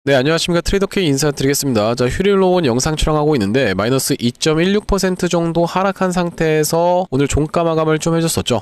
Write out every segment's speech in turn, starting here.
네, 안녕하십니까. 트레이더K 인사드리겠습니다. 자, 휴릴로원 영상 촬영하고 있는데 마이너스 2.16% 정도 하락한 상태에서 오늘 종가 마감을 좀 해줬었죠.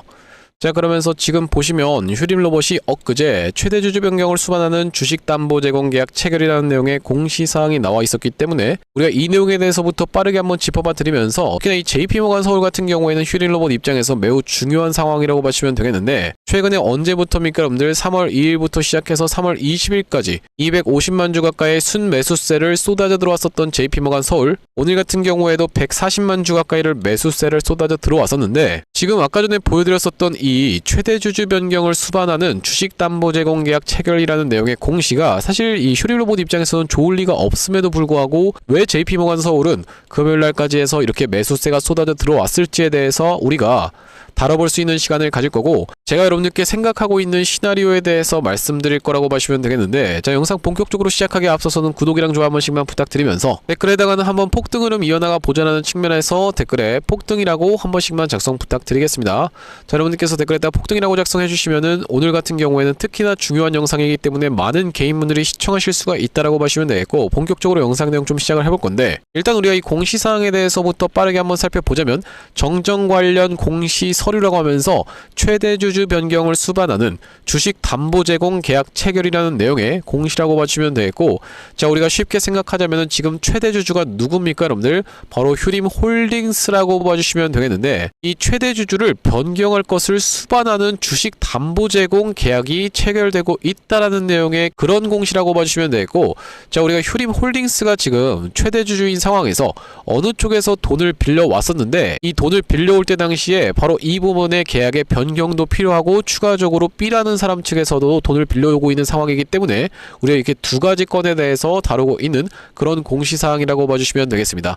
자, 그러면서 지금 보시면 휴림로봇이 엊그제 최대 주주 변경을 수반하는 주식담보제공계약 체결이라는 내용의 공시사항이 나와 있었기 때문에 우리가 이 내용에 대해서부터 빠르게 한번 짚어봐 드리면서 특히나 이 JP모간 서울 같은 경우에는 휴림로봇 입장에서 매우 중요한 상황이라고 보시면 되겠는데, 최근에 언제부터입니까 여러분들? 3월 2일부터 시작해서 3월 20일까지 250만 주 가까이의 순매수세를 쏟아져 들어왔었던 JP모간 서울, 오늘 같은 경우에도 140만 주 가까이를 매수세를 쏟아져 들어왔었는데, 지금 아까 전에 보여드렸었던 이 최대 주주 변경을 수반하는 주식담보제공계약 체결이라는 내용의 공시가 사실 이 휴릴로봇 입장에서는 좋을 리가 없음에도 불구하고 왜 JP모간 서울은 금요일날까지 해서 이렇게 매수세가 쏟아져 들어왔을지에 대해서 우리가 다뤄볼 수 있는 시간을 가질 거고, 제가 여러분들께 생각하고 있는 시나리오에 대해서 말씀드릴 거라고 보시면 되겠는데, 자, 영상 본격적으로 시작하기 앞서서는 구독이랑 좋아요 한 번씩만 부탁드리면서 댓글에다가는 한번 폭등 흐름 이어나가 보자는 측면에서 댓글에 폭등이라고 한 번씩만 작성 부탁드리겠습니다. 자, 여러분들께서 댓글에다가 폭등이라고 작성해 주시면은 오늘 같은 경우에는 특히나 중요한 영상이기 때문에 많은 개인분들이 시청하실 수가 있다라고 보시면 되겠고, 본격적으로 영상 내용 좀 시작을 해볼 건데, 일단 우리가 이 공시사항에 대해서부터 빠르게 한번 살펴보자면, 정정 관련 공시 서류라고 하면서 최대 주주 변경을 수반하는 주식 담보 제공 계약 체결이라는 내용의 공시라고 봐주시면 되겠고, 자, 우리가 쉽게 생각하자면은 지금 최대 주주가 누굽니까 여러분들? 바로 휴림홀딩스라고 봐주시면 되겠는데, 이 최대 주주를 변경할 것을 수반하는 주식 담보 제공 계약이 체결되고 있다라는 내용의 그런 공시라고 봐주시면 되겠고, 자, 우리가 휴림홀딩스가 지금 최대 주주인 상황에서 어느 쪽에서 돈을 빌려 왔었는데, 이 돈을 빌려올 때 당시에 바로 이 부분의 계약의 변경도 필요하고 추가적으로 B라는 사람 측에서도 돈을 빌려오고 있는 상황이기 때문에 우리가 이렇게 두 가지 건에 대해서 다루고 있는 그런 공시사항이라고 봐주시면 되겠습니다.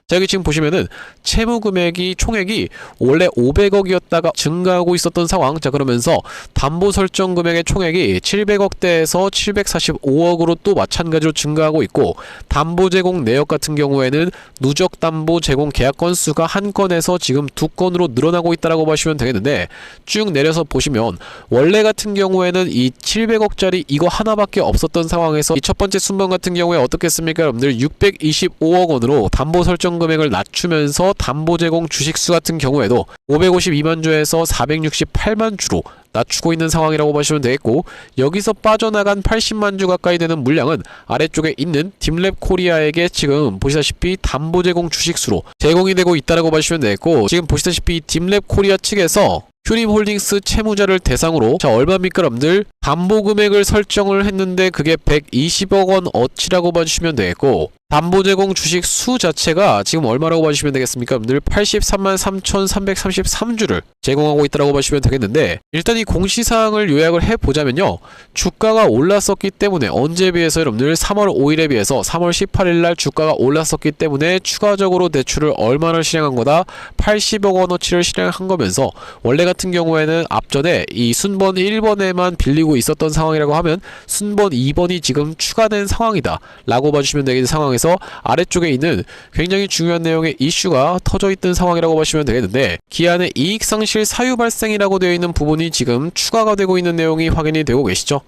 자, 여기 지금 보시면은 채무 금액이 총액이 원래 500억이었다가 증가하고 있었던 상황. 자, 그러면서 담보 설정 금액의 총액이 700억대에서 745억으로 또 마찬가지로 증가하고 있고, 담보 제공 내역 같은 경우에는 누적 담보 제공 계약 건수가 한 건에서 지금 두 건으로 늘어나고 있다라고 보시면 되겠는데, 쭉 내려서 보시면 원래 같은 경우에는 이 700억짜리 이거 하나밖에 없었던 상황에서 이 첫 번째 순번 같은 경우에 어떻겠습니까 여러분들? 625억 원으로 담보 설정 금액을 낮추면서 담보 제공 주식수 같은 경우에도 552만 주에서 468만 주로 낮추고 있는 상황이라고 보시면 되겠고, 여기서 빠져나간 80만 주 가까이 되는 물량은 아래쪽에 있는 딥랩 코리아에게 지금 보시다시피 담보 제공 주식수로 제공이 되고 있다라고 보시면 되겠고, 지금 보시다시피 딥랩 코리아 측에서 휴림홀딩스 채무자를 대상으로, 자, 얼마입니까 여러분들? 담보 금액을 설정을 했는데 그게 120억 원 어치라고 봐주시면 되겠고, 담보 제공 주식 수 자체가 지금 얼마라고 봐주시면 되겠습니까 여러분들? 83만 3,333주를 제공하고 있다라고 봐주시면 되겠는데, 일단 이 공시사항을 요약을 해보자면요, 주가가 올랐었기 때문에 언제에 비해서 여러분들 3월 5일에 비해서 3월 18일날 주가가 올랐었기 때문에 추가적으로 대출을 얼마나 실행한 거다? 80억 원어치를 실행한 거면서, 원래 같은 경우에는 앞전에 이 순번 1번에만 빌리고 있었던 상황이라고 하면 순번 2번이 지금 추가된 상황이다 라고 봐주시면 되겠는 상황에서 아래쪽에 있는 굉장히 중요한 내용의 이슈가 터져 있던 상황이라고 보시면 되겠는데, 기한의 이익상실 사유 발생이라고 되어 있는 부분이 지금 추가가 되고 있는 내용이 확인이 되고 계시죠.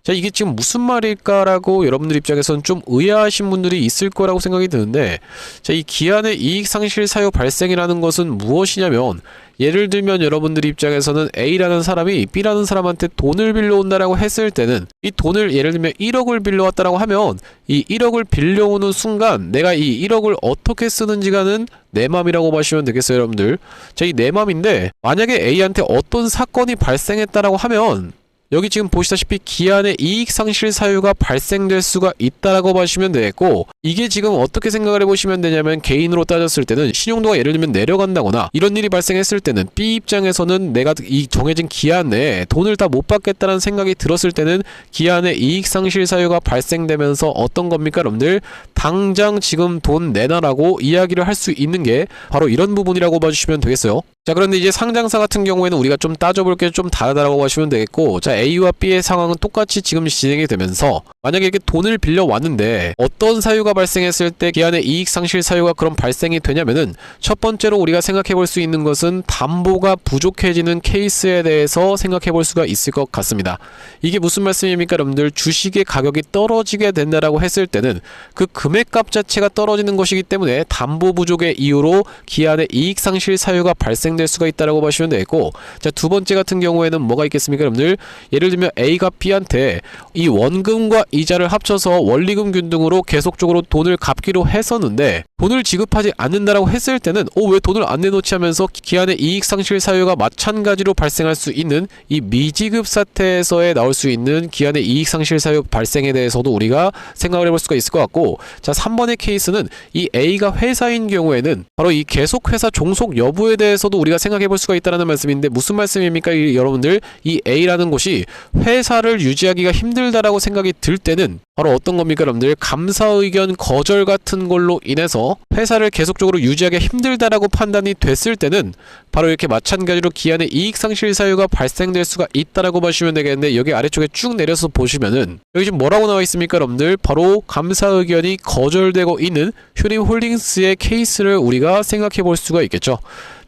자, 이게 지금 무슨 말일까라고 여러분들 입장에서는 좀 의아하신 분들이 있을 거라고 생각이 드는데, 자, 이 기한의 이익상실 사유 발생이라는 것은 무엇이냐면, 예를 들면 여러분들 입장에서는 A라는 사람이 B라는 사람한테 돈을 빌려온다라고 했을 때는, 이 돈을 예를 들면 1억을 빌려왔다라고 하면 이 1억을 빌려오는 순간 내가 이 1억을 어떻게 쓰는지가는 내 맘이라고 보시면 되겠어요 여러분들. 자, 이 내 맘인데, 만약에 A한테 어떤 사건이 발생했다라고 하면 여기 지금 보시다시피 기한의 이익상실 사유가 발생될 수가 있다라고 보시면 되겠고, 이게 지금 어떻게 생각을 해보시면 되냐면, 개인으로 따졌을 때는 신용도가 예를 들면 내려간다거나 이런 일이 발생했을 때는 B 입장에서는 내가 이 정해진 기한 내에 돈을 다 못 받겠다는 생각이 들었을 때는 기한의 이익상실 사유가 발생되면서 어떤 겁니까 여러분들? 당장 지금 돈 내놔라고 이야기를 할 수 있는 게 바로 이런 부분이라고 봐주시면 되겠어요. 자, 그런데 이제 상장사 같은 경우에는 우리가 좀 따져볼 게 좀 다르다라고 하시면 되겠고, 자, A와 B의 상황은 똑같이 지금 진행이 되면서 만약에 이렇게 돈을 빌려 왔는데 어떤 사유가 발생했을 때 기한의 이익 상실 사유가 그럼 발생이 되냐면은, 첫 번째로 우리가 생각해 볼 수 있는 것은 담보가 부족해지는 케이스에 대해서 생각해 볼 수가 있을 것 같습니다. 이게 무슨 말씀입니까, 여러분들? 주식의 가격이 떨어지게 된다라고 했을 때는 그 금액값 자체가 떨어지는 것이기 때문에 담보 부족의 이유로 기한의 이익 상실 사유가 발생될 수가 있다라고 보시면 되겠고, 자, 두 번째 같은 경우에는 뭐가 있겠습니까, 여러분들? 예를 들면 A가 B한테 이 원금과 이자를 합쳐서 원리금 균등으로 계속적으로 돈을 갚기로 했었는데 돈을 지급하지 않는다라고 했을 때는 왜 돈을 안 내놓지 하면서 기한의 이익 상실 사유가 마찬가지로 발생할 수 있는 이 미지급 사태에서에 나올 수 있는 기한의 이익 상실 사유 발생에 대해서도 우리가 생각을 해볼 수가 있을 것 같고, 자, 3번의 케이스는 이 A가 회사인 경우에는 바로 이 계속 회사 종속 여부에 대해서도 우리가 생각해 볼 수가 있다는 말씀인데, 무슨 말씀입니까, 여러분들? 이 A라는 곳이 회사를 유지하기가 힘들다라고 생각이 들 때는 바로 어떤 겁니까, 여러분들? 감사 의견 거절 같은 걸로 인해서 회사를 계속적으로 유지하기 힘들다라고 판단이 됐을 때는 바로 이렇게 마찬가지로 기한의 이익 상실 사유가 발생될 수가 있다라고 보시면 되겠는데, 여기 아래쪽에 쭉 내려서 보시면은 여기 지금 뭐라고 나와 있습니까, 여러분들? 바로 감사 의견이 거절되고 있는 휴림홀딩스의 케이스를 우리가 생각해 볼 수가 있겠죠.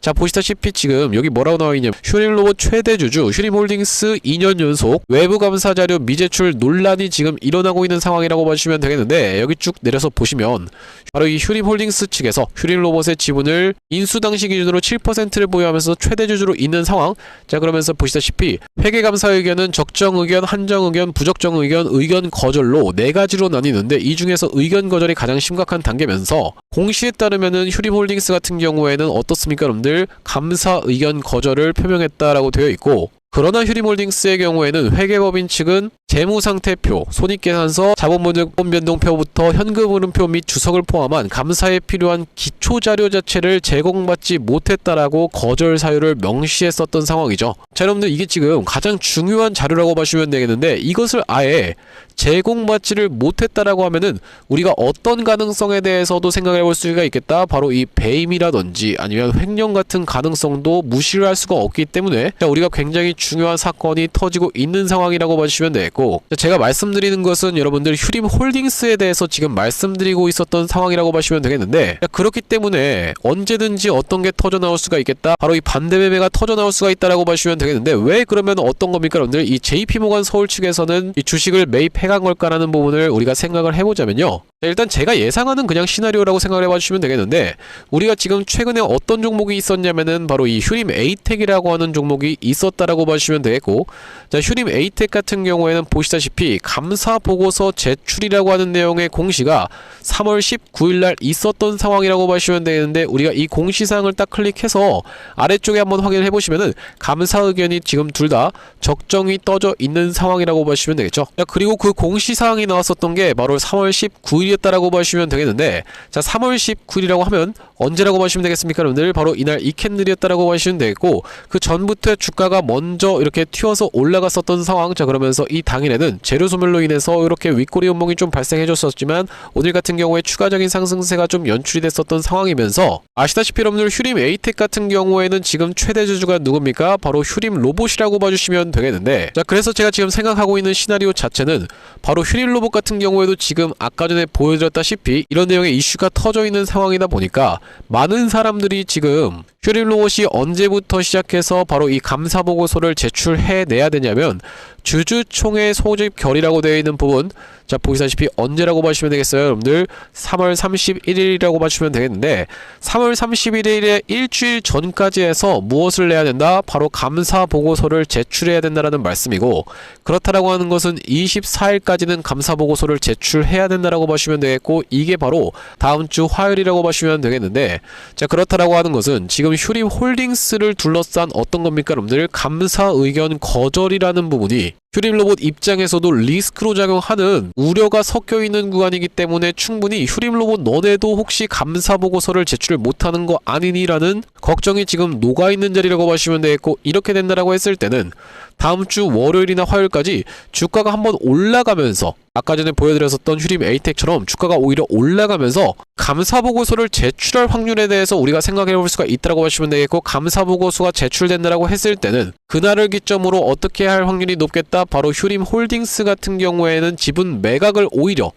자, 보시다시피 지금 여기 뭐라고 나와 있냐면, 휴림로봇 최대 주주 휴림홀딩스 2년 연속 외부 감사 자료 미제출 논란이 지금 일어나고 있는 상황이라고 보시면 되겠는데, 여기 쭉 내려서 보시면 바로 이 휴림홀딩스 측에서 휴림로봇의 지분을 인수 당시 기준으로 7%를 보유하면서 최대 주주로 있는 상황. 자, 그러면서 보시다시피 회계감사 의견은 적정 의견, 한정 의견, 부적정 의견, 의견 거절로 네 가지로 나뉘는데, 이 중에서 의견 거절이 가장 심각한 단계면서, 공시에 따르면은 휴림홀딩스 같은 경우에는 어떻습니까, 여러분들? 감사 의견 거절을 표명했다라고 되어 있고, 그러나 휴림홀딩스의 경우에는 회계법인 측은 재무상태표, 손익계산서, 자본분석본 변동표부터 현금흐름표 및 주석을 포함한 감사에 필요한 기초자료 자체를 제공받지 못했다라고 거절 사유를 명시했었던 상황이죠. 자, 여러분들, 이게 지금 가장 중요한 자료라고 보시면 되겠는데, 이것을 아예 제공받지를 못했다라고 하면은 우리가 어떤 가능성에 대해서도 생각해 볼 수가 있겠다. 바로 이 배임이라든지 아니면 횡령 같은 가능성도 무시를 할 수가 없기 때문에, 자, 우리가 굉장히 중요한 사건이 터지고 있는 상황이라고 보시면 되겠고, 제가 말씀드리는 것은 여러분들 휴림홀딩스에 대해서 지금 말씀드리고 있었던 상황이라고 보시면 되겠는데, 자, 그렇기 때문에 언제든지 어떤 게 터져 나올 수가 있겠다. 바로 이 반대 매매가 터져 나올 수가 있다라고 보시면 되겠는데, 왜 그러면 어떤 겁니까, 여러분들? 이 JP모건 서울 측에서는 이 주식을 매입해간 걸까라는 부분을 우리가 생각을 해보자면요. 자, 일단 제가 예상하는 그냥 시나리오라고 생각을 해봐주시면 되겠는데, 우리가 지금 최근에 어떤 종목이 있었냐면은 바로 이 휴림 에이텍이라고 하는 종목이 있었다라고 봐주시면 되겠고, 자, 휴림 에이텍 같은 경우에는 보시다시피 감사 보고서 제출이라고 하는 내용의 공시가 3월 19일날 있었던 상황이라고 봐주시면 되는데, 우리가 이 공시사항을 딱 클릭해서 아래쪽에 한번 확인을 해보시면은 감사 의견이 지금 둘 다 적정이 떠져 있는 상황이라고 보시면 되겠죠. 자, 그리고 그 공시사항이 나왔었던 게 바로 3월 19일이었다라고 보시면 되겠는데, 자, 3월 19일이라고 하면 언제라고 보시면 되겠습니까, 여러분들? 바로 이날 이 캔들이었다라고 보시면 되겠고, 그 전부터 주가가 먼저 이렇게 튀어서 올라갔었던 상황. 자, 그러면서 이 당일에는 재료 소멸로 인해서 이렇게 윗꼬리 연봉이 좀 발생해줬었지만, 오늘 같은 경우에 추가적인 상승세가 좀 연출이 됐었던 상황이면서, 아시다시피 여러분들 휴림 에이텍 같은 경우에는 지금 최대 주주가 누굽니까? 바로 휴림 로봇이라고 봐주시면 되겠는데, 자, 그래서 제가 지금 생각하고 있는 시나리오 자체는 바로 휴림 로봇 같은 경우에도 지금 아까 전에 보여드렸다시피 이런 내용의 이슈가 터져 있는 상황이다 보니까 많은 사람들이 지금 휴림 로봇이 언제부터 시작해서 바로 이 감사 보고서를 제출해내야 되냐면, 주주총회 소집 결의라고 되어 있는 부분, 자, 보시다시피 언제라고 봐주시면 되겠어요, 여러분들? 3월 31일이라고 봐주시면 되겠는데, 3월 31일에 일주일 전까지 해서 무엇을 내야 된다? 바로 감사 보고서를 제출해야 된다라는 말씀이고, 그렇다라고 하는 것은 24일까지는 감사 보고서를 제출해야 된다라고 봐주시면 되겠고, 이게 바로 다음 주 화요일이라고 봐주시면 되겠는데, 자, 그렇다라고 하는 것은 지금 휴림 홀딩스를 둘러싼 어떤 겁니까, 여러분들? 감사 의견 거절이라는 부분이 휴림 로봇 입장에서도 리스크로 작용하는 우려가 섞여 있는 구간이기 때문에 충분히 휴림 로봇 너네도 혹시 감사 보고서를 제출 못하는 거 아니니라는 걱정이 지금 녹아 있는 자리라고 보시면 되겠고, 이렇게 된다라고 했을 때는 다음 주 월요일이나 화요일까지 주가가 한번 올라가면서 아까 전에 보여드렸었던 휴림 에이텍처럼 주가가 오히려 올라가면서 감사보고서를 제출할 확률에 대해서 우리가 생각해볼 수가 있다고 보시면 되겠고, 감사보고서가 제출된다라고 했을 때는 그날을 기점으로 어떻게 할 확률이 높겠다? 바로 휴림 홀딩스 같은 경우에는 지분 매각을 오히려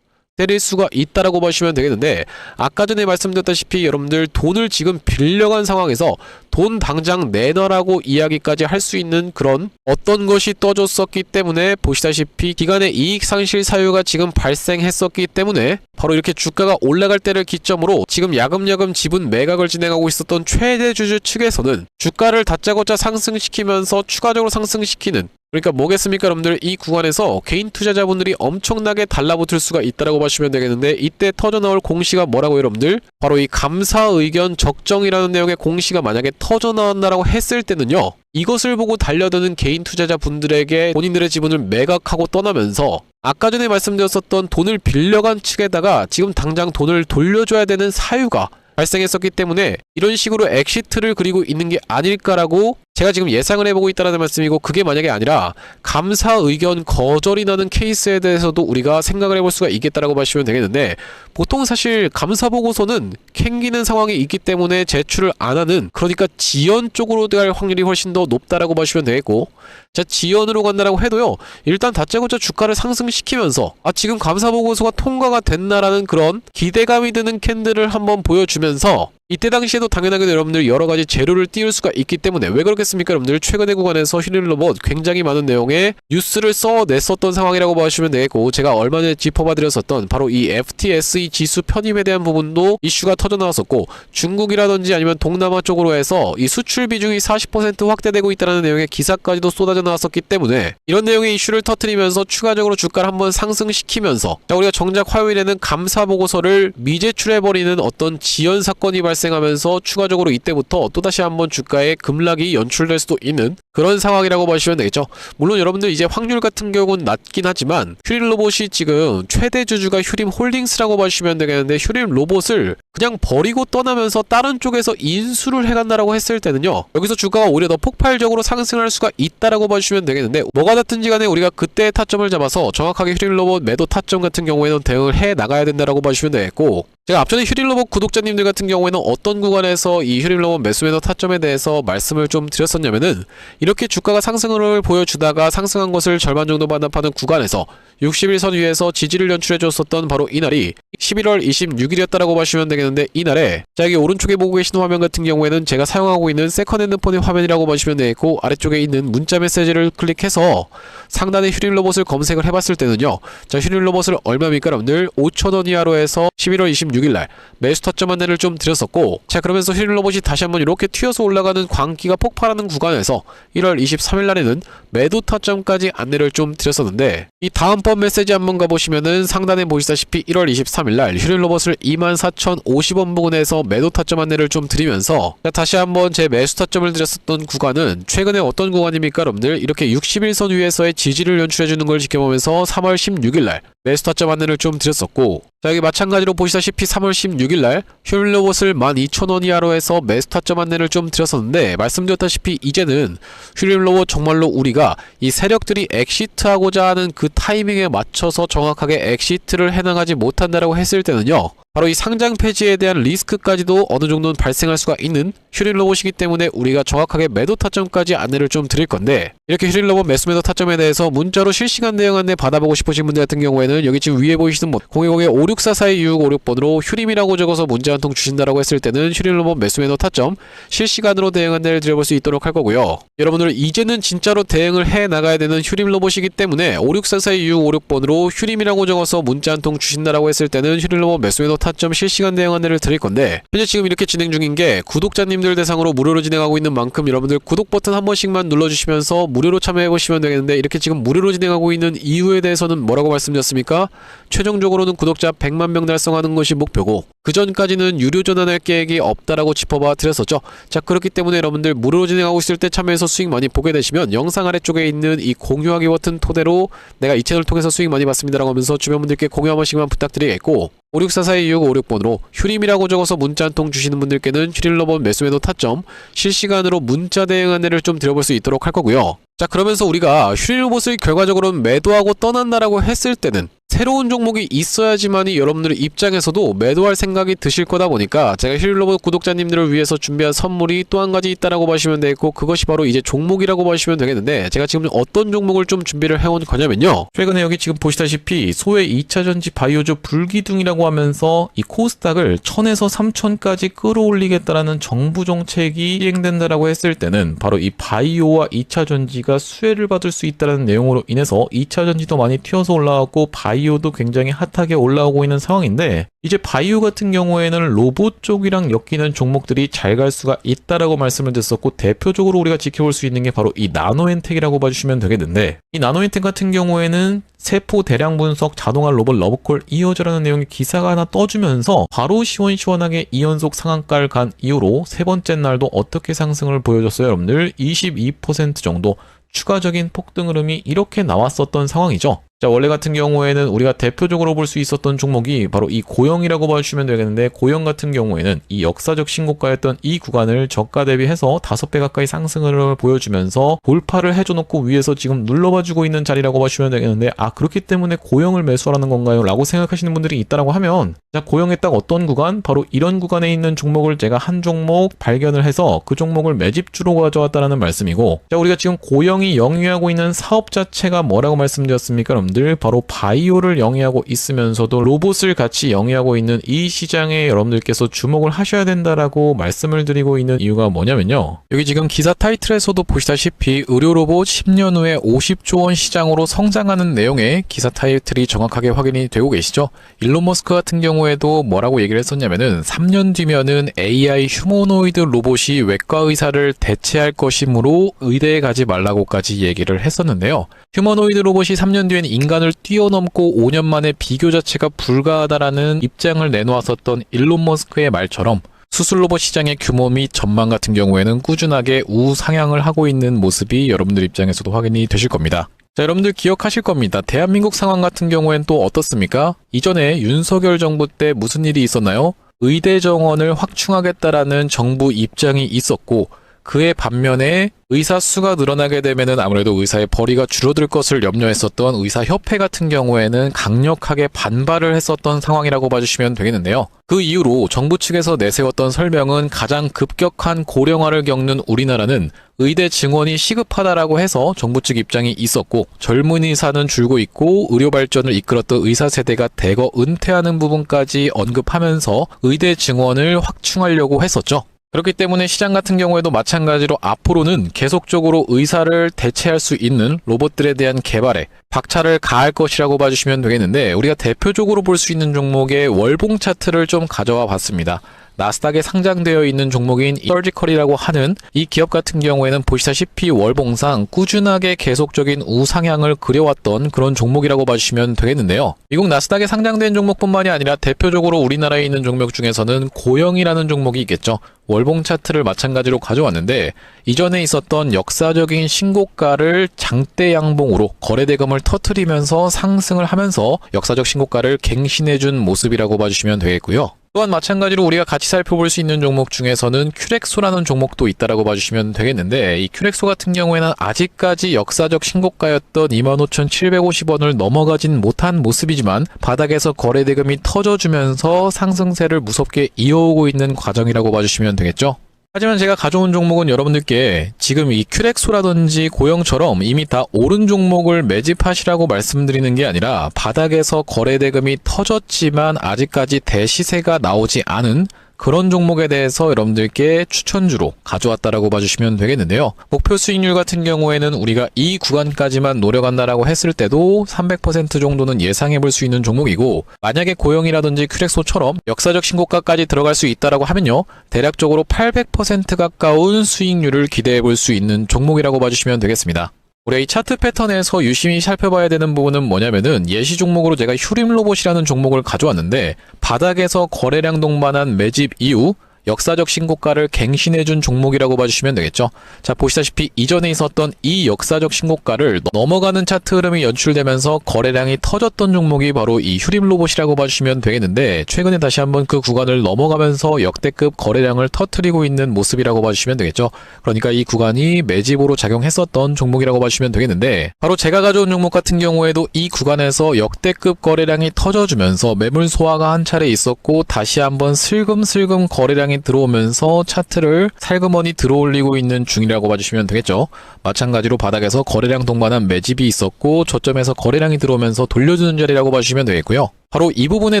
때릴 수가 있다라고 보시면 되겠는데, 아까 전에 말씀드렸다시피 여러분들 돈을 지금 빌려간 상황에서 돈 당장 내놔라고 이야기까지 할 수 있는 그런 어떤 것이 떠줬었기 때문에, 보시다시피 기간의 이익 상실 사유가 지금 발생했었기 때문에 바로 이렇게 주가가 올라갈 때를 기점으로 지금 야금야금 지분 매각을 진행하고 있었던 최대 주주 측에서는 주가를 다짜고짜 상승시키면서 추가적으로 상승시키는, 그러니까 뭐겠습니까 여러분들, 이 구간에서 개인 투자자분들이 엄청나게 달라붙을 수가 있다라고 보시면 되겠는데, 이때 터져나올 공시가 뭐라고 여러분들? 바로 이 감사 의견 적정이라는 내용의 공시가 만약에 터져나온다라고 했을 때는요, 이것을 보고 달려드는 개인 투자자분들에게 본인들의 지분을 매각하고 떠나면서 아까 전에 말씀드렸었던 돈을 빌려간 측에다가 지금 당장 돈을 돌려줘야 되는 사유가 발생했었기 때문에 이런 식으로 엑시트를 그리고 있는 게 아닐까라고 제가 지금 예상을 해보고 있다는 말씀이고, 그게 만약에 아니라 감사 의견 거절이 나는 케이스에 대해서도 우리가 생각을 해볼 수가 있겠다라고 보시면 되겠는데, 보통 사실 감사 보고서는 캥기는 상황이 있기 때문에 제출을 안 하는, 그러니까 지연 쪽으로 갈 확률이 훨씬 더 높다라고 보시면 되겠고, 자, 지연으로 간다라고 해도요, 일단 다짜고짜 주가를 상승시키면서 지금 감사 보고서가 통과가 됐나라는 그런 기대감이 드는 캔들을 한번 보여주면서, 이때 당시에도 당연하게 여러분들 여러가지 재료를 띄울 수가 있기 때문에, 왜 그렇겠습니까 여러분들? 최근의 구간에서 휴림로봇 굉장히 많은 내용의 뉴스를 써냈었던 상황이라고 보시면 되겠고, 제가 얼마 전에 짚어봐드렸었던 바로 이 FTSE 지수 편입에 대한 부분도 이슈가 터져나왔었고, 중국이라든지 아니면 동남아 쪽으로 해서 이 수출 비중이 40% 확대되고 있다는 내용의 기사까지도 쏟아져 나왔었기 때문에, 이런 내용의 이슈를 터뜨리면서 추가적으로 주가를 한번 상승시키면서, 자, 우리가 정작 화요일에는 감사 보고서를 미제출해버리는 어떤 지연 사건이 발생하면서 추가적으로 이때부터 또다시 한번 주가에 급락이 연출될 수도 있는 그런 상황이라고 보시면 되겠죠. 물론 여러분들 이제 확률 같은 경우는 낮긴 하지만 휴림 로봇이 지금 최대 주주가 휴림 홀딩스라고 보시면 되겠는데, 휴림 로봇을 그냥 버리고 떠나면서 다른 쪽에서 인수를 해간다라고 했을 때는요, 여기서 주가가 오히려 더 폭발적으로 상승할 수가 있다라고 보시면 되겠는데, 뭐가 됐든지 간에 우리가 그때의 타점을 잡아서 정확하게 휴림 로봇 매도 타점 같은 경우에는 대응을 해 나가야 된다라고 보시면 되겠고, 제가 앞전에 휴림로봇 구독자님들 같은 경우에는 어떤 구간에서 이 휴림로봇 매수 매도 타점에 대해서 말씀을 좀 드렸었냐면은, 이렇게 주가가 상승을 보여주다가 상승한 것을 절반 정도 반납하는 구간에서 60일선 위에서 지지를 연출해줬었던 바로 이날이 11월 26일이었다라고 보시면 되겠는데, 이날에 자, 여기 오른쪽에 보고 계시는 화면 같은 경우에는 제가 사용하고 있는 세컨핸드폰의 화면이라고 보시면 되겠고, 아래쪽에 있는 문자 메시지를 클릭해서 상단에 휴림로봇을 검색을 해봤을 때는요, 자, 휴림로봇을 얼마입니까 여러분들? 5,000원 이하로 해서 11월 26일날 매수 타점 안내를 좀 드렸었고, 자, 그러면서 휴림로봇이 다시 한번 이렇게 튀어서 올라가는 광기가 폭발하는 구간에서 1월 23일날에는 매도 타점까지 안내를 좀 드렸었는데, 이 다음번 메시지 한번 가보시면은 상단에 보시다시피 1월 23일날 휴림로봇을 24,050원 부근에서 매도 타점 안내를 좀 드리면서, 자, 다시 한번 제 매수 타점을 드렸었던 구간은 최근에 어떤 구간입니까 여러분들? 이렇게 60일선 위에서의 지지를 연출해주는 걸 지켜보면서 3월 16일날 매수 타점 안내를 좀 드렸었고, 자, 여기 마찬가지로 보시다시피 3월 16일날 휴림로봇을 12,000원 이하로 해서 매수 타점 안내를 좀 드렸었는데, 말씀드렸다시피 이제는 휴림로봇 정말로 우리가 이 세력들이 엑시트하고자 하는 그 타이밍에 맞춰서 정확하게 엑시트를 해나가지 못한다라고 했을 때는요, 바로 이 상장 폐지에 대한 리스크까지도 어느 정도는 발생할 수가 있는 휴림로봇이기 때문에 우리가 정확하게 매도 타점까지 안내를 좀 드릴 건데, 이렇게 휴림로봇 매수 매도 타점에 대해서 문자로 실시간 대응 안내 받아보고 싶으신 분들 같은 경우에는 여기 지금 위에 보이시는 010-5644-2656번으로 휴림이라고 적어서 문자 한 통 주신다라고 했을 때는 휴림로봇 매수 매도 타점 실시간으로 대응 안내를 드려볼 수 있도록 할 거고요. 여러분들 이제는 진짜로 대응을 해 나가야 되는 휴림로봇이기 때문에 5644-2656번으로 휴림이라고 적어서 문자 한 통 주신다라고 했을 때는 휴림로봇 매수 매도 타점 실시간 대응 안내를 드릴 건데, 현재 지금 이렇게 진행 중인 게 구독자님들 대상으로 무료로 진행하고 있는 만큼 여러분들 구독 버튼 한 번씩만 눌러주시면서 무료로 참여해보시면 되겠는데, 이렇게 지금 무료로 진행하고 있는 이유에 대해서는 뭐라고 말씀드렸습니까? 최종적으로는 구독자 100만 명 달성하는 것이 목표고, 그 전까지는 유료 전환할 계획이 없다라고 짚어봐 드렸었죠. 자, 그렇기 때문에 여러분들 무료로 진행하고 있을 때 참여해서 수익 많이 보게 되시면 영상 아래쪽에 있는 이 공유하기 버튼 토대로 내가 이 채널을 통해서 수익 많이 받습니다라고 하면서 주변 분들께 공유 한 번씩만 부탁드리겠고, 5644-2656번으로 휴림이라고 적어서 문자 한 통 주시는 분들께는 휴림로봇 매수 매도 타점 실시간으로 문자 대응 안내를 좀 드려볼 수 있도록 할 거고요. 자, 그러면서 우리가 휴림로봇을 결과적으로 매도하고 떠난다라고 했을 때는 새로운 종목이 있어야지만이 여러분들의 입장에서도 매도할 생각이 드실 거다 보니까 제가 휴일로봇 구독자님들을 위해서 준비한 선물이 또 한 가지 있다라고 보시면 되겠고, 그것이 바로 이제 종목이라고 보시면 되겠는데, 제가 지금 어떤 종목을 좀 준비를 해온 거냐면요, 최근에 여기 지금 보시다시피 소외 2차전지 바이오주 불기둥이라고 하면서 이 코스닥을 1000에서 3000까지 끌어올리겠다라는 정부 정책이 시행된다라고 했을 때는 바로 이 바이오와 2차전지가 수혜를 받을 수 있다는 내용으로 인해서 2차전지도 많이 튀어서 올라왔고 바이오도 굉장히 핫하게 올라오고 있는 상황인데, 이제 바이오 같은 경우에는 로봇 쪽이랑 엮이는 종목들이 잘 갈 수가 있다라고 말씀을 드렸었고, 대표적으로 우리가 지켜볼 수 있는 게 바로 이 나노엔텍이라고 봐주시면 되겠는데, 이 나노엔텍 같은 경우에는 세포 대량 분석 자동화 로봇 러브콜 이어져라는 내용의 기사가 하나 떠주면서 바로 시원시원하게 2연속 상한가를 간 이후로 세 번째 날도 어떻게 상승을 보여줬어요? 여러분들 22% 정도 추가적인 폭등 흐름이 이렇게 나왔었던 상황이죠. 자, 원래 같은 경우에는 우리가 대표적으로 볼 수 있었던 종목이 바로 이 고영이라고 봐주시면 되겠는데, 고영 같은 경우에는 이 역사적 신고가였던 이 구간을 저가 대비해서 5배 가까이 상승을 보여주면서 돌파를 해줘놓고 위에서 지금 눌러봐주고 있는 자리라고 봐주시면 되겠는데, 아, 그렇기 때문에 고영을 매수하라는 건가요? 라고 생각하시는 분들이 있다라고 하면, 자, 고영의 딱 어떤 구간? 바로 이런 구간에 있는 종목을 제가 한 종목 발견을 해서 그 종목을 매집주로 가져왔다라는 말씀이고, 자, 우리가 지금 고영이 영위하고 있는 사업 자체가 뭐라고 말씀드렸습니까? 여러분들 바로 바이오를 영위하고 있으면서도 로봇을 같이 영위하고 있는 이 시장에 여러분들께서 주목을 하셔야 된다라고 말씀을 드리고 있는 이유가 뭐냐면요, 여기 지금 기사 타이틀에서도 보시다시피 의료로봇 10년 후에 50조 원 시장으로 성장하는 내용의 기사 타이틀이 정확하게 확인이 되고 계시죠. 일론 머스크 같은 경우에도 뭐라고 얘기를 했었냐면은 3년 뒤면은 AI 휴머노이드 로봇이 외과 의사를 대체할 것이므로 의대에 가지 말라고까지 얘기를 했었는데요. 휴머노이드 로봇이 3년 뒤엔 인간을 뛰어넘고 5년 만에 비교 자체가 불가하다라는 입장을 내놓았었던 일론 머스크의 말처럼 수술 로봇 시장의 규모 및 전망 같은 경우에는 꾸준하게 우상향을 하고 있는 모습이 여러분들 입장에서도 확인이 되실 겁니다. 자, 여러분들 기억하실 겁니다. 대한민국 상황 같은 경우엔 또 어떻습니까? 이전에 윤석열 정부 때 무슨 일이 있었나요? 의대 정원을 확충하겠다라는 정부 입장이 있었고, 그의 반면에 의사 수가 늘어나게 되면은 아무래도 의사의 벌이가 줄어들 것을 염려했었던 의사협회 같은 경우에는 강력하게 반발을 했었던 상황이라고 봐주시면 되겠는데요. 그 이후로 정부 측에서 내세웠던 설명은 가장 급격한 고령화를 겪는 우리나라는 의대 증원이 시급하다라고 해서 정부 측 입장이 있었고, 젊은 의사는 줄고 있고 의료 발전을 이끌었던 의사 세대가 대거 은퇴하는 부분까지 언급하면서 의대 증원을 확충하려고 했었죠. 그렇기 때문에 시장 같은 경우에도 마찬가지로 앞으로는 계속적으로 의사를 대체할 수 있는 로봇들에 대한 개발에 박차를 가할 것이라고 봐주시면 되겠는데, 우리가 대표적으로 볼 수 있는 종목의 월봉 차트를 좀 가져와 봤습니다. 나스닥에 상장되어 있는 종목인 서지컬이라고 하는 이 기업 같은 경우에는 보시다시피 월봉상 꾸준하게 계속적인 우상향을 그려왔던 그런 종목이라고 봐주시면 되겠는데요. 미국 나스닥에 상장된 종목뿐만이 아니라 대표적으로 우리나라에 있는 종목 중에서는 고영이라는 종목이 있겠죠. 월봉 차트를 마찬가지로 가져왔는데, 이전에 있었던 역사적인 신고가를 장대 양봉으로 거래대금을 터뜨리면서 상승을 하면서 역사적 신고가를 갱신해준 모습이라고 봐주시면 되겠고요. 또한 마찬가지로 우리가 같이 살펴볼 수 있는 종목 중에서는 큐렉소라는 종목도 있다라고 봐주시면 되겠는데, 이 큐렉소 같은 경우에는 아직까지 역사적 신고가였던 25,750원을 넘어가진 못한 모습이지만 바닥에서 거래대금이 터져주면서 상승세를 무섭게 이어오고 있는 과정이라고 봐주시면 되겠죠. 하지만 제가 가져온 종목은 여러분들께 지금 이 큐렉소라든지 고영처럼 이미 다 오른 종목을 매집하시라고 말씀드리는 게 아니라, 바닥에서 거래대금이 터졌지만 아직까지 대시세가 나오지 않은 그런 종목에 대해서 여러분들께 추천주로 가져왔다라고 봐주시면 되겠는데요. 목표 수익률 같은 경우에는 우리가 이 구간까지만 노려간다라고 했을 때도 300% 정도는 예상해 볼 수 있는 종목이고, 만약에 고영이라든지 큐렉소처럼 역사적 신고가까지 들어갈 수 있다라고 하면요, 대략적으로 800% 가까운 수익률을 기대해 볼 수 있는 종목이라고 봐주시면 되겠습니다. 우리가 이 차트 패턴에서 유심히 살펴봐야 되는 부분은 뭐냐면은, 예시 종목으로 제가 휴림로봇이라는 종목을 가져왔는데, 바닥에서 거래량 동반한 매집 이후 역사적 신고가를 갱신해준 종목이라고 봐주시면 되겠죠. 자, 보시다시피 이전에 있었던 이 역사적 신고가를 넘어가는 차트 흐름이 연출되면서 거래량이 터졌던 종목이 바로 이 휴림로봇이라고 봐주시면 되겠는데, 최근에 다시 한번 그 구간을 넘어가면서 역대급 거래량을 터뜨리고 있는 모습이라고 봐주시면 되겠죠. 그러니까 이 구간이 매집으로 작용했었던 종목이라고 봐주시면 되겠는데, 바로 제가 가져온 종목 같은 경우에도 이 구간에서 역대급 거래량이 터져주면서 매물 소화가 한 차례 있었고, 다시 한번 슬금슬금 거래량이 들어오면서 차트를 살그머니 들어올리고 있는 중이라고 봐주시면 되겠죠. 마찬가지로 바닥에서 거래량 동반한 매집이 있었고, 저점에서 거래량이 들어오면서 돌려주는 자리라고 봐주시면 되겠고요. 바로 이 부분에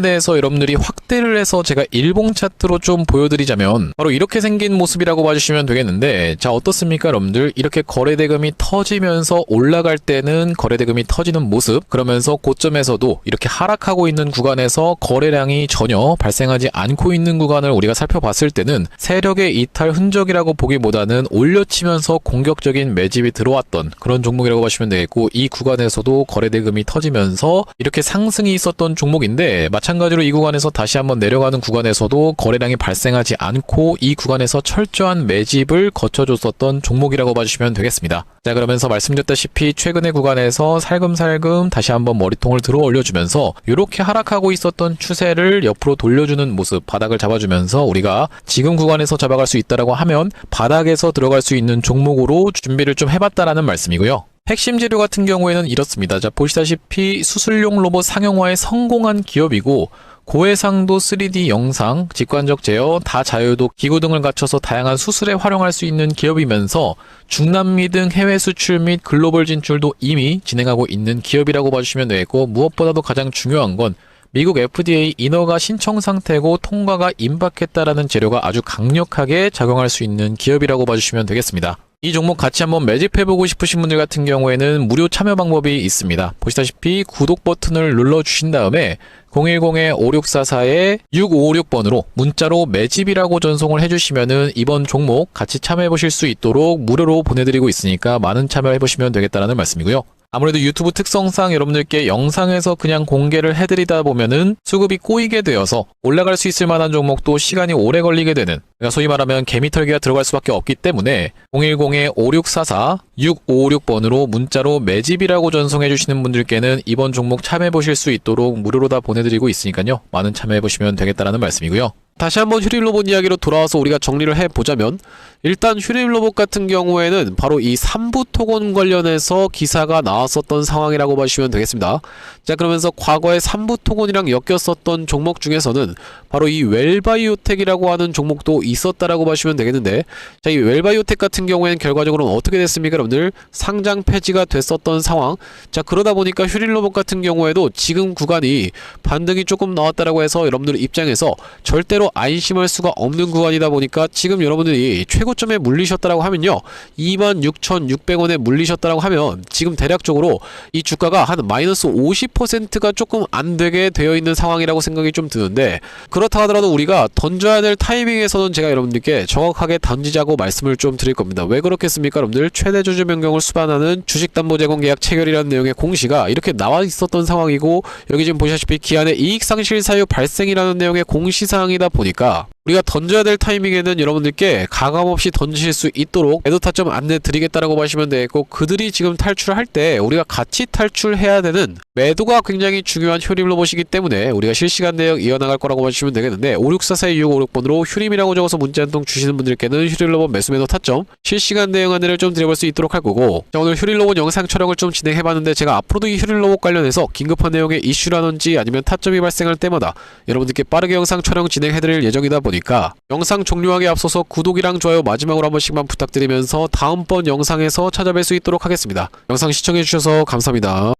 대해서 여러분들이 확대를 해서 제가 일봉 차트로 좀 보여드리자면 바로 이렇게 생긴 모습이라고 봐주시면 되겠는데, 자, 어떻습니까 여러분들? 이렇게 거래대금이 터지면서 올라갈 때는 거래대금이 터지는 모습, 그러면서 고점에서도 이렇게 하락하고 있는 구간에서 거래량이 전혀 발생하지 않고 있는 구간을 우리가 살펴봤을 때는 세력의 이탈 흔적이라고 보기보다는 올려치면서 공격적인 매집이 들어왔던 그런 종목이라고 보시면 되겠고, 이 구간에서도 거래대금이 터지면서 이렇게 상승이 있었던 종목인데, 마찬가지로 이 구간에서 다시 한번 내려가는 구간에서도 거래량이 발생하지 않고 이 구간에서 철저한 매집을 거쳐줬었던 종목이라고 봐주시면 되겠습니다. 자, 그러면서 말씀드렸다시피 최근의 구간에서 살금살금 다시 한번 머리통을 들어 올려주면서 이렇게 하락하고 있었던 추세를 옆으로 돌려주는 모습, 바닥을 잡아주면서 우리가 지금 구간에서 잡아갈 수 있다라고 하면 바닥에서 들어갈 수 있는 종목으로 준비를 좀 해봤다라는 말씀이고요. 핵심 재료 같은 경우에는 이렇습니다. 자, 보시다시피 수술용 로봇 상용화에 성공한 기업이고, 고해상도 3D 영상, 직관적 제어, 다자유도 기구 등을 갖춰서 다양한 수술에 활용할 수 있는 기업이면서 중남미 등 해외 수출 및 글로벌 진출도 이미 진행하고 있는 기업이라고 봐주시면 되겠고, 무엇보다도 가장 중요한 건 미국 FDA 인허가 신청 상태고 통과가 임박했다라는 재료가 아주 강력하게 작용할 수 있는 기업이라고 봐주시면 되겠습니다. 이 종목 같이 한번 매집해보고 싶으신 분들 같은 경우에는 무료 참여 방법이 있습니다. 보시다시피 구독 버튼을 눌러주신 다음에 010-5644-6556번으로 문자로 매집이라고 전송을 해주시면은 이번 종목 같이 참여해보실 수 있도록 무료로 보내드리고 있으니까 많은 참여해보시면 되겠다라는 말씀이고요. 아무래도 유튜브 특성상 여러분들께 영상에서 그냥 공개를 해드리다 보면은 수급이 꼬이게 되어서 올라갈 수 있을 만한 종목도 시간이 오래 걸리게 되는, 그러니까 소위 말하면 개미털기가 들어갈 수밖에 없기 때문에 010-5644-6556번으로 문자로 매집이라고 전송해 주시는 분들께는 이번 종목 참여해보실 수 있도록 무료로 다 보내드리고 있으니까요, 많은 참여해보시면 되겠다라는 말씀이고요. 다시 한번 휴림로봇 이야기로 돌아와서 우리가 정리를 해보자면, 일단 휴림로봇 같은 경우에는 바로 이 3부 토건 관련해서 기사가 나왔었던 상황이라고 보시면 되겠습니다. 자, 그러면서 과거에 3부 토건이랑 엮였었던 종목 중에서는 바로 이 웰바이오텍이라고 하는 종목도 있었다라고 보시면 되겠는데, 자, 이 웰바이오텍 같은 경우에는 결과적으로는 어떻게 됐습니까 여러분들? 상장 폐지가 됐었던 상황. 자, 그러다 보니까 휴림로봇 같은 경우에도 지금 구간이 반등이 조금 나왔다라고 해서 여러분들 입장에서 절대로 안심할 수가 없는 구간이다 보니까, 지금 여러분들이 최고점에 물리셨다라고 하면요, 26,600원에 물리셨다라고 하면 지금 대략적으로 이 주가가 한 마이너스 50%가 조금 안 되게 되어 있는 상황이라고 생각이 좀 드는데, 그렇다 하더라도 우리가 던져야 될 타이밍에서는 제가 여러분들께 정확하게 던지자고 말씀을 좀 드릴 겁니다. 왜 그렇겠습니까 여러분들? 최대 주주 변경을 수반하는 주식담보제공계약 체결이라는 내용의 공시가 이렇게 나와 있었던 상황이고, 여기 지금 보시다시피 기한의 이익상실 사유 발생이라는 내용의 공시사항이다 보니까 우리가 던져야 될 타이밍에는 여러분들께 가감없이 던지실 수 있도록 매도 타점 안내 드리겠다라고 보시면 되겠고, 그들이 지금 탈출할 때 우리가 같이 탈출해야 되는 매도가 굉장히 중요한 휴림로봇이기 때문에 우리가 실시간 대응 이어나갈 거라고 보시면 되겠는데, 5644-6556번으로 휴림이라고 적어서 문자 한 통 주시는 분들께는 휴림로봇 매수 매도 타점 실시간 대응 안내를 좀 드려볼 수 있도록 할 거고, 자, 오늘 휴림로봇 영상 촬영을 좀 진행해봤는데, 제가 앞으로도 이 휴림로봇 관련해서 긴급한 내용의 이슈라든지 아니면 타점이 발생할 때마다 여러분들께 빠르게 영상 촬영 진행해드릴 예정이다 보니까 영상 종료하기 앞서서 구독이랑 좋아요 마지막으로 한 번씩만 부탁드리면서 다음번 영상에서 찾아뵐 수 있도록 하겠습니다. 영상 시청해주셔서 감사합니다.